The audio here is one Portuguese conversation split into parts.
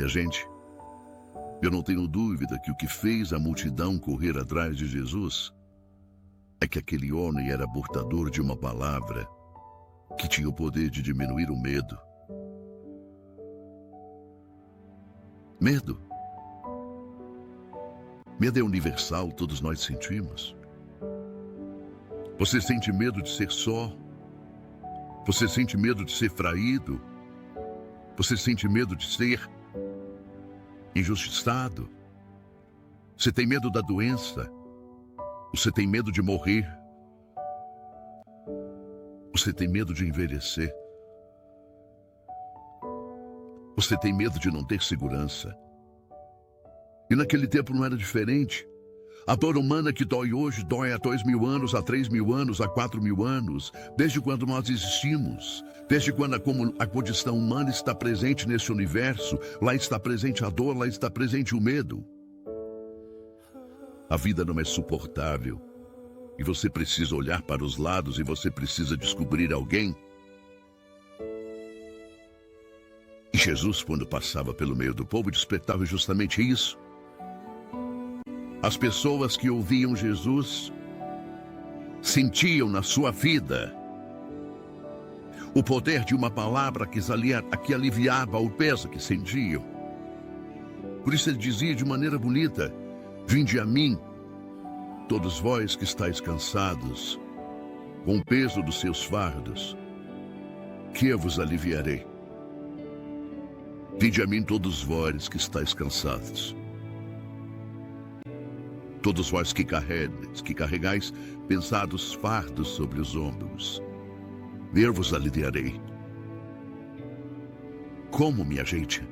Minha gente, eu não tenho dúvida que o que fez a multidão correr atrás de Jesus é que aquele homem era portador de uma palavra que tinha o poder de diminuir o medo. Medo. Medo é universal, todos nós sentimos. Você sente medo de ser só. Você sente medo de ser traído. Você sente medo de ser injustiçado. Você tem medo da doença. Você tem medo de morrer. Você tem medo de envelhecer. Você tem medo de não ter segurança. E naquele tempo não era diferente. A dor humana que dói hoje dói há 2.000 anos, há 3.000 anos, há 4.000 anos, desde quando nós existimos, desde quando a condição humana está presente nesse universo, lá está presente a dor, lá está presente o medo. A vida não é suportável e você precisa olhar para os lados e você precisa descobrir alguém. E Jesus, quando passava pelo meio do povo, despertava justamente isso. As pessoas que ouviam Jesus sentiam na sua vida o poder de uma palavra que aliviava o peso que sentiam. Por isso ele dizia de maneira bonita: vinde a mim, todos vós que estáis cansados, com o peso dos seus fardos, que eu vos aliviarei. Vinde a mim, todos vós que estáis cansados, todos vós que carregais pesados fardos sobre os ombros, eu vos aliviarei. Como, minha gente?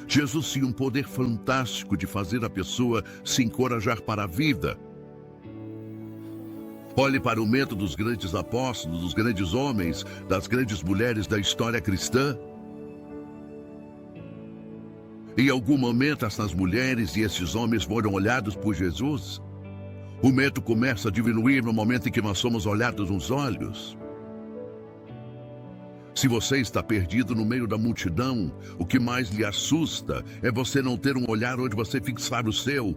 Jesus tinha um poder fantástico de fazer a pessoa se encorajar para a vida. Olhe para o método dos grandes apóstolos, dos grandes homens, das grandes mulheres da história cristã. Em algum momento, essas mulheres e esses homens foram olhados por Jesus. O medo começa a diminuir no momento em que nós somos olhados nos olhos. Se você está perdido no meio da multidão, o que mais lhe assusta é você não ter um olhar onde você fixar o seu.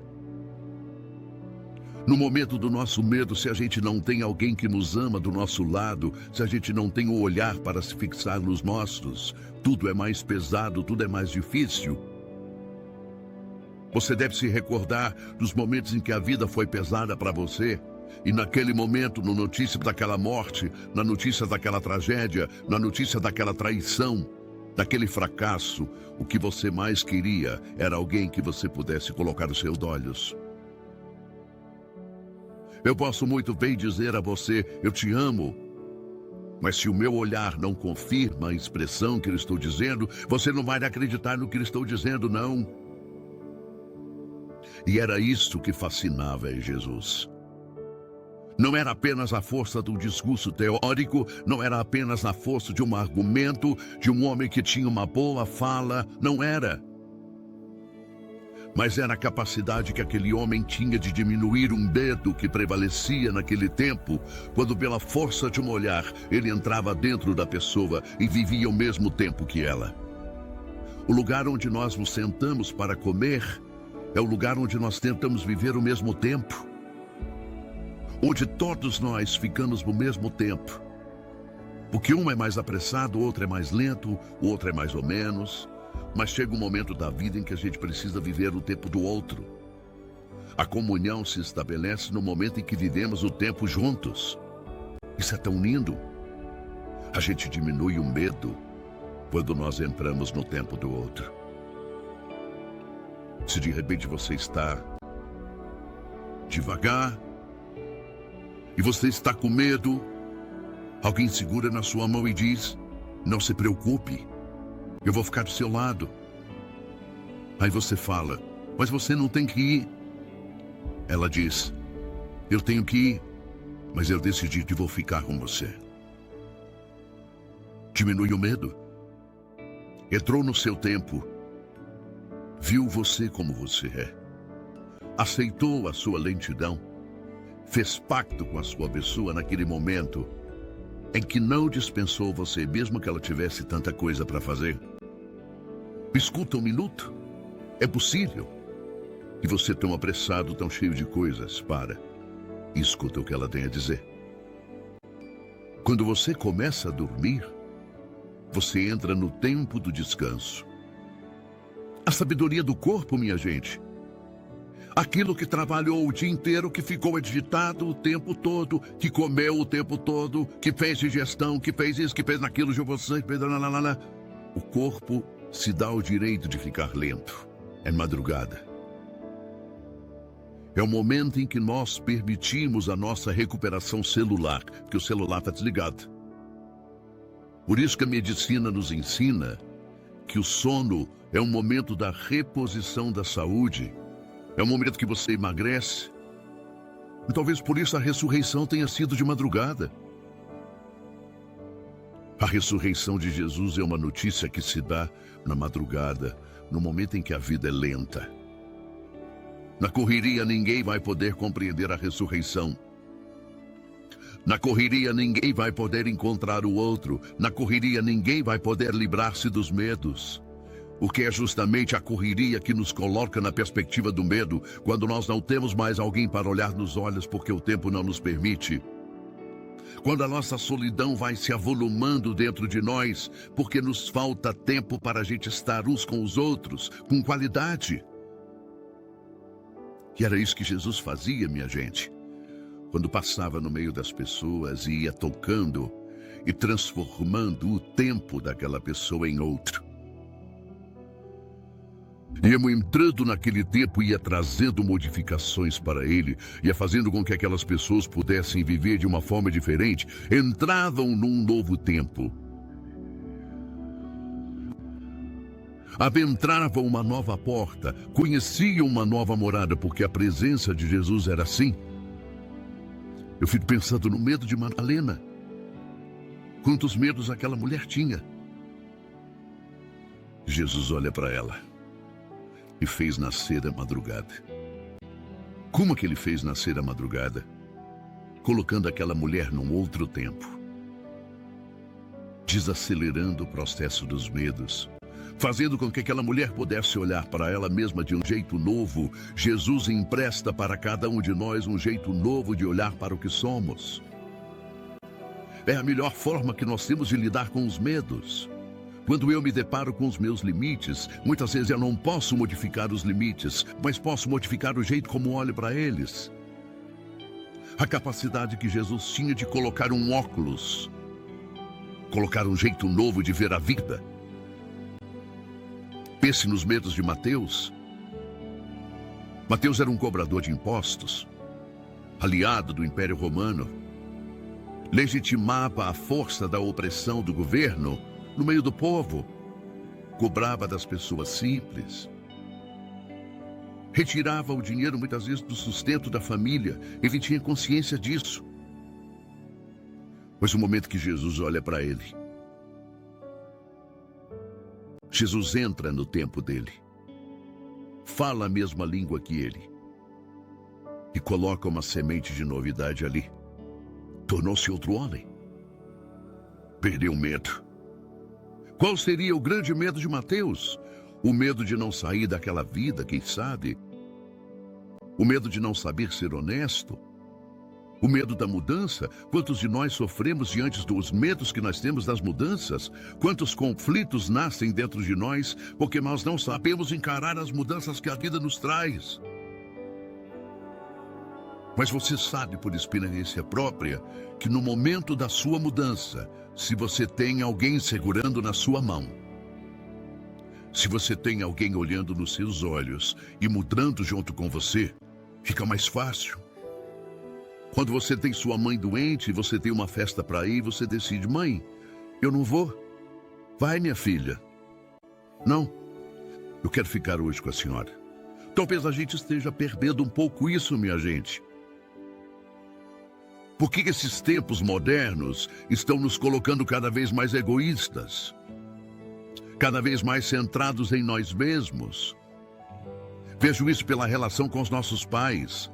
No momento do nosso medo, se a gente não tem alguém que nos ama do nosso lado, se a gente não tem um olhar para se fixar nos nossos, tudo é mais pesado, tudo é mais difícil. Você deve se recordar dos momentos em que a vida foi pesada para você. E naquele momento, na notícia daquela morte, na notícia daquela tragédia, na notícia daquela traição, daquele fracasso, o que você mais queria era alguém que você pudesse colocar os seus olhos. Eu posso muito bem dizer a você, eu te amo, mas se o meu olhar não confirma a expressão que eu estou dizendo, você não vai acreditar no que eu estou dizendo, não. E era isso que fascinava Jesus. Não era apenas a força do discurso teórico, não era apenas a força de um argumento, de um homem que tinha uma boa fala, não era. Mas era a capacidade que aquele homem tinha de diminuir um medo que prevalecia naquele tempo, quando pela força de um olhar ele entrava dentro da pessoa e vivia o mesmo tempo que ela. O lugar onde nós nos sentamos para comer é o lugar onde nós tentamos viver o mesmo tempo. Onde todos nós ficamos no mesmo tempo. Porque um é mais apressado, o outro é mais lento, o outro é mais ou menos. Mas chega um momento da vida em que a gente precisa viver o tempo do outro. A comunhão se estabelece no momento em que vivemos o tempo juntos. Isso é tão lindo. A gente diminui o medo quando nós entramos no tempo do outro. Se de repente você está devagar, e você está com medo, alguém segura na sua mão e diz: não se preocupe, eu vou ficar do seu lado. Aí você fala: mas você não tem que ir. Ela diz: eu tenho que ir, mas eu decidi que vou ficar com você. Diminui o medo. Entrou no seu tempo. Viu você como você é. Aceitou a sua lentidão. Fez pacto com a sua pessoa naquele momento em que não dispensou você, mesmo que ela tivesse tanta coisa para fazer. Escuta um minuto. É possível. E você tão apressado, tão cheio de coisas, para e escuta o que ela tem a dizer. Quando você começa a dormir, você entra no tempo do descanso. A sabedoria do corpo, minha gente. Aquilo que trabalhou o dia inteiro, que ficou agitado o tempo todo, que comeu o tempo todo, que fez digestão, que fez isso, que fez naquilo, de você, que fez... O corpo se dá o direito de ficar lento. É madrugada. É o momento em que nós permitimos a nossa recuperação celular, que o celular está desligado. Por isso que a medicina nos ensina que o sono é um momento da reposição da saúde, é um momento que você emagrece. E talvez por isso a ressurreição tenha sido de madrugada. A ressurreição de Jesus é uma notícia que se dá na madrugada, no momento em que a vida é lenta. Na correria, ninguém vai poder compreender a ressurreição. Na correria, ninguém vai poder encontrar o outro. Na correria, ninguém vai poder livrar-se dos medos. O que é justamente a correria que nos coloca na perspectiva do medo, quando nós não temos mais alguém para olhar nos olhos porque o tempo não nos permite. Quando a nossa solidão vai se avolumando dentro de nós, porque nos falta tempo para a gente estar uns com os outros, com qualidade. E era isso que Jesus fazia, minha gente. Quando passava no meio das pessoas e ia tocando e transformando o tempo daquela pessoa em outro. Íamos entrando naquele tempo e ia trazendo modificações para ele, ia fazendo com que aquelas pessoas pudessem viver de uma forma diferente, entravam num novo tempo. Adentravam uma nova porta, conheciam uma nova morada, porque a presença de Jesus era assim. Eu fico pensando no medo de Madalena. Quantos medos aquela mulher tinha. Jesus olha para ela e fez nascer a madrugada. Como que ele fez nascer a madrugada? Colocando aquela mulher num outro tempo. Desacelerando o processo dos medos. Fazendo com que aquela mulher pudesse olhar para ela mesma de um jeito novo. Jesus empresta para cada um de nós um jeito novo de olhar para o que somos. É a melhor forma que nós temos de lidar com os medos. Quando eu me deparo com os meus limites, muitas vezes eu não posso modificar os limites, mas posso modificar o jeito como olho para eles. A capacidade que Jesus tinha de colocar um óculos, colocar um jeito novo de ver a vida. Pense nos medos de Mateus. Mateus era um cobrador de impostos, aliado do Império Romano. Legitimava a força da opressão do governo no meio do povo. Cobrava das pessoas simples. Retirava o dinheiro muitas vezes do sustento da família. Ele tinha consciência disso. Mas no momento que Jesus olha para ele, Jesus entra no tempo dele, fala a mesma língua que ele e coloca uma semente de novidade ali. Tornou-se outro homem. Perdeu o medo. Qual seria o grande medo de Mateus? O medo de não sair daquela vida, quem sabe? O medo de não saber ser honesto? O medo da mudança? Quantos de nós sofremos diante dos medos que nós temos das mudanças? Quantos conflitos nascem dentro de nós porque nós não sabemos encarar as mudanças que a vida nos traz? Mas você sabe por experiência própria que no momento da sua mudança, se você tem alguém segurando na sua mão, se você tem alguém olhando nos seus olhos e mudando junto com você, fica mais fácil. Quando você tem sua mãe doente e você tem uma festa para ir, você decide: mãe, eu não vou. Vai, minha filha. Não, eu quero ficar hoje com a senhora. Talvez a gente esteja perdendo um pouco isso, minha gente. Por que esses tempos modernos estão nos colocando cada vez mais egoístas? Cada vez mais centrados em nós mesmos? Vejo isso pela relação com os nossos pais.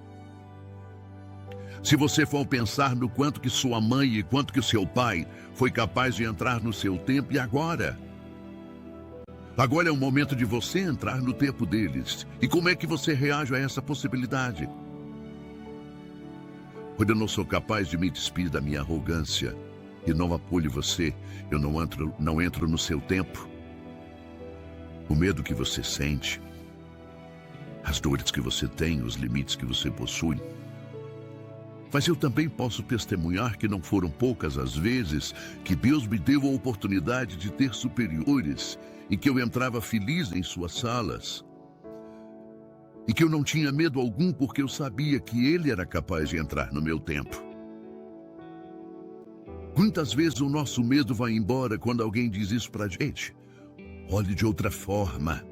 Se você for pensar no quanto que sua mãe e quanto que seu pai foi capaz de entrar no seu tempo, e agora? Agora é o momento de você entrar no tempo deles. E como é que você reage a essa possibilidade? Quando eu não sou capaz de me despir da minha arrogância e não apoio você, eu não entro no seu tempo. O medo que você sente, as dores que você tem, os limites que você possui. Mas eu também posso testemunhar que não foram poucas as vezes que Deus me deu a oportunidade de ter superiores e que eu entrava feliz em suas salas. E que eu não tinha medo algum porque eu sabia que Ele era capaz de entrar no meu tempo. Muitas vezes o nosso medo vai embora quando alguém diz isso pra gente. Olhe de outra forma.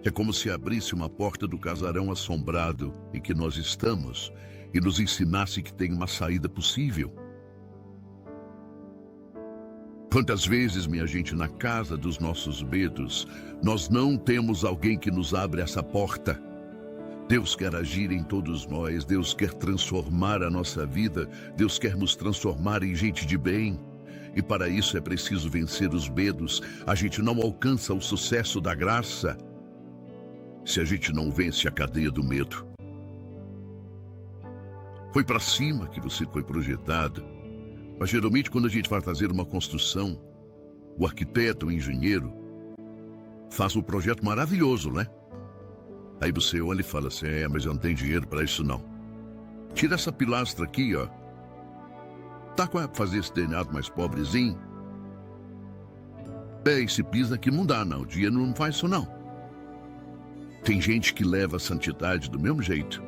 É como se abrisse uma porta do casarão assombrado em que nós estamos e nos ensinasse que tem uma saída possível. Quantas vezes, minha gente, na casa dos nossos medos, nós não temos alguém que nos abre essa porta. Deus quer agir em todos nós, Deus quer transformar a nossa vida, Deus quer nos transformar em gente de bem. E para isso é preciso vencer os medos. A gente não alcança o sucesso da graça se a gente não vence a cadeia do medo. Foi para cima que você foi projetado. Mas geralmente quando a gente vai fazer uma construção, o arquiteto, o engenheiro, faz um projeto maravilhoso, né? Aí você olha e fala assim, mas eu não tenho dinheiro para isso não. Tira essa pilastra aqui, ó. Tá com fazer esse telhado mais pobrezinho? Esse piso aqui não dá não, o dinheiro não faz isso não. Tem gente que leva a santidade do mesmo jeito.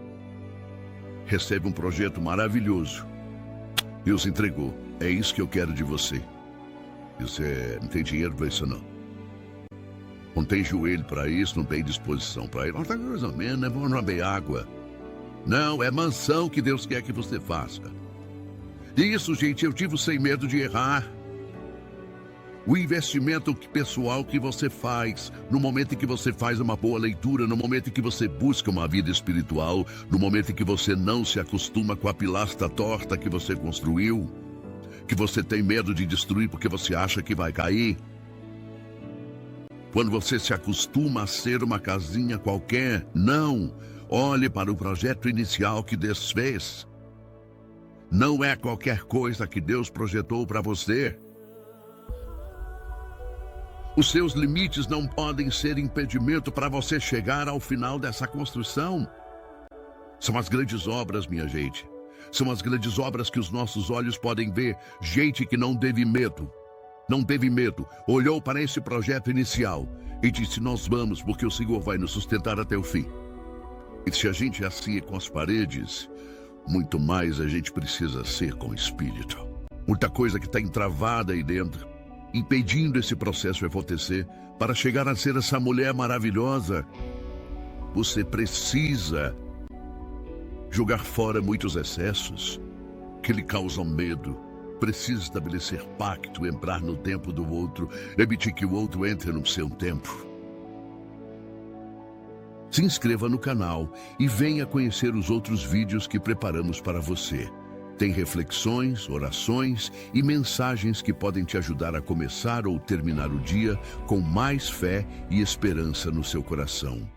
Recebe um projeto maravilhoso. Deus entregou. É isso que eu quero de você. Você não tem dinheiro para isso não. Não tem joelho para isso, não tem disposição para isso. Não tá coisa menos, é bom não beber água. Não, é mansão que Deus quer que você faça. Isso, gente, eu tive sem medo de errar. O investimento pessoal que você faz, no momento em que você faz uma boa leitura, no momento em que você busca uma vida espiritual, no momento em que você não se acostuma com a pilastra torta que você construiu, que você tem medo de destruir porque você acha que vai cair. Quando você se acostuma a ser uma casinha qualquer, não. Olhe para o projeto inicial que Deus fez. Não é qualquer coisa que Deus projetou para você. Os seus limites não podem ser impedimento para você chegar ao final dessa construção. São as grandes obras, minha gente. São as grandes obras que os nossos olhos podem ver. Gente que não teve medo. Não teve medo. Olhou para esse projeto inicial e disse, nós vamos porque o Senhor vai nos sustentar até o fim. E se a gente é assim com as paredes, muito mais a gente precisa ser com o Espírito. Muita coisa que está entravada aí dentro, impedindo esse processo de acontecer, para chegar a ser essa mulher maravilhosa. Você precisa jogar fora muitos excessos que lhe causam medo. Precisa estabelecer pacto, entrar no tempo do outro, permitir que o outro entre no seu tempo. Se inscreva no canal e venha conhecer os outros vídeos que preparamos para você. Tem reflexões, orações e mensagens que podem te ajudar a começar ou terminar o dia com mais fé e esperança no seu coração.